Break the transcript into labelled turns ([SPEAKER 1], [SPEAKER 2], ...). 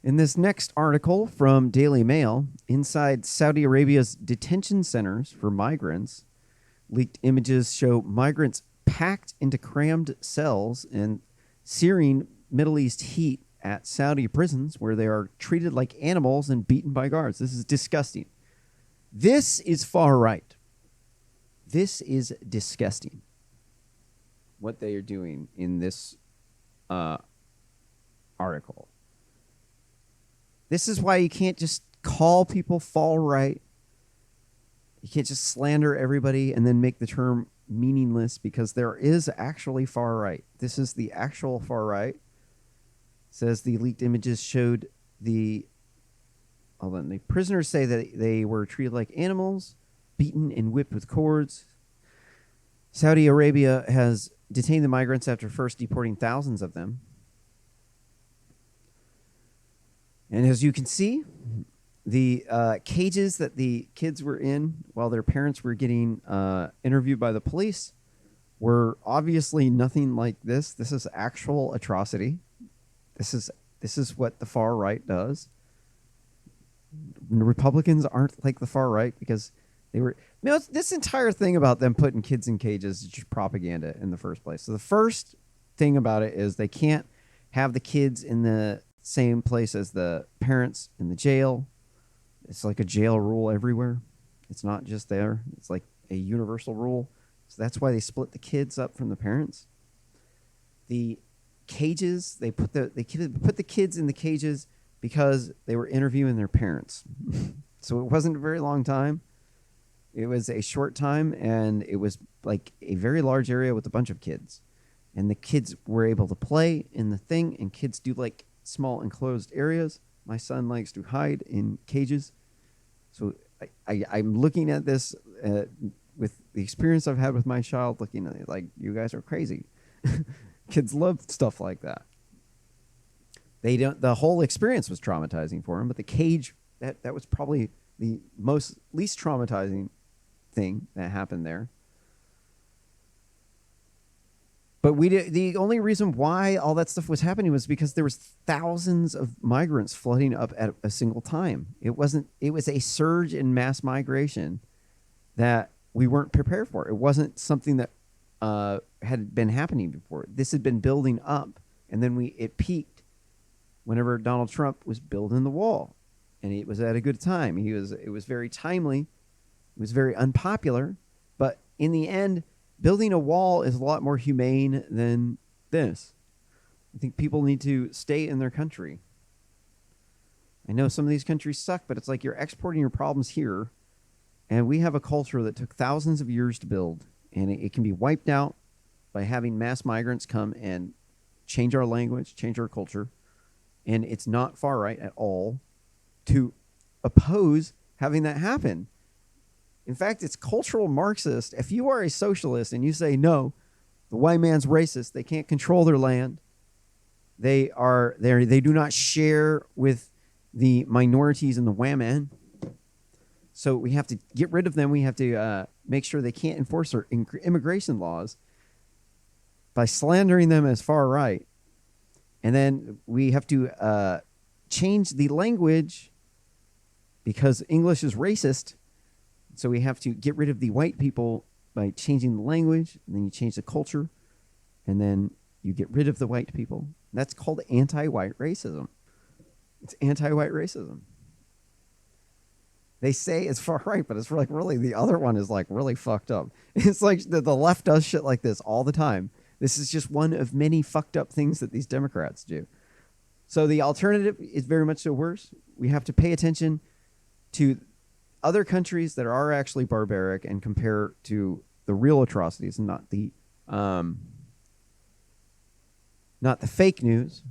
[SPEAKER 1] In this next article from Daily Mail, inside Saudi Arabia's detention centers for migrants, leaked images show migrants packed into crammed cells in searing Middle East heat at Saudi prisons where they are treated like animals and beaten by guards. This is disgusting. This is far right. This is disgusting. What they are doing in this article. This is why you can't just call people far right. You can't just slander everybody and then make the term meaningless, because there is actually far right. This is the actual far right. It says the leaked images showed the prisoners say that they were treated like animals, beaten and whipped with cords. Saudi Arabia has detained the migrants after first deporting thousands of them. And as you can see, the cages that the kids were in while their parents were getting interviewed by the police were obviously nothing like this. This is actual atrocity. This is what the far right does. The Republicans aren't like the far right because they were. This entire thing about them putting kids in cages is just propaganda in the first place. So the first thing about it is they can't have the kids in the same place as the parents in the jail. It's like a jail rule everywhere. It's not just there. It's like a universal rule. So that's why they split the kids up from the parents. The cages, they put the kids in the cages because they were interviewing their parents. So it wasn't a very long time. It was a short time, and it was like a very large area with a bunch of kids. And the kids were able to play in the thing, and kids do like small enclosed areas. My son likes to hide in cages. So I'm looking at this with the experience I've had with my child, looking at it like, you guys are crazy. Kids love stuff like that. They don't. The whole experience was traumatizing for them, but the cage, that was probably the least traumatizing thing that happened there. But the only reason why all that stuff was happening was because there was thousands of migrants flooding up at a single time. It was a surge in mass migration that we weren't prepared for. It wasn't something that had been happening before. This had been building up, and then it peaked whenever Donald Trump was building the wall, and it was at a good time. It was very timely. It was very unpopular, but in the end, building a wall is a lot more humane than this. I think people need to stay in their country. I know some of these countries suck, but it's like you're exporting your problems here, and we have a culture that took thousands of years to build, and it can be wiped out by having mass migrants come and change our language, change our culture, and it's not far right at all to oppose having that happen. In fact, it's cultural Marxist. If you are a socialist and you say, no, the white man's racist, they can't control their land, they do not share with the minorities in the whaman, so we have to get rid of them. We have to make sure they can't enforce their immigration laws by slandering them as far right. And then we have to change the language because English is racist. So we have to get rid of the white people by changing the language, and then you change the culture, and then you get rid of the white people. That's called anti-white racism. It's anti-white racism. They say it's far right, but it's like really the other one is like really fucked up. It's like the left does shit like this all the time. This is just one of many fucked up things that these Democrats do. So the alternative is very much so worse. We have to pay attention to other countries that are actually barbaric and compare to the real atrocities and not the fake news.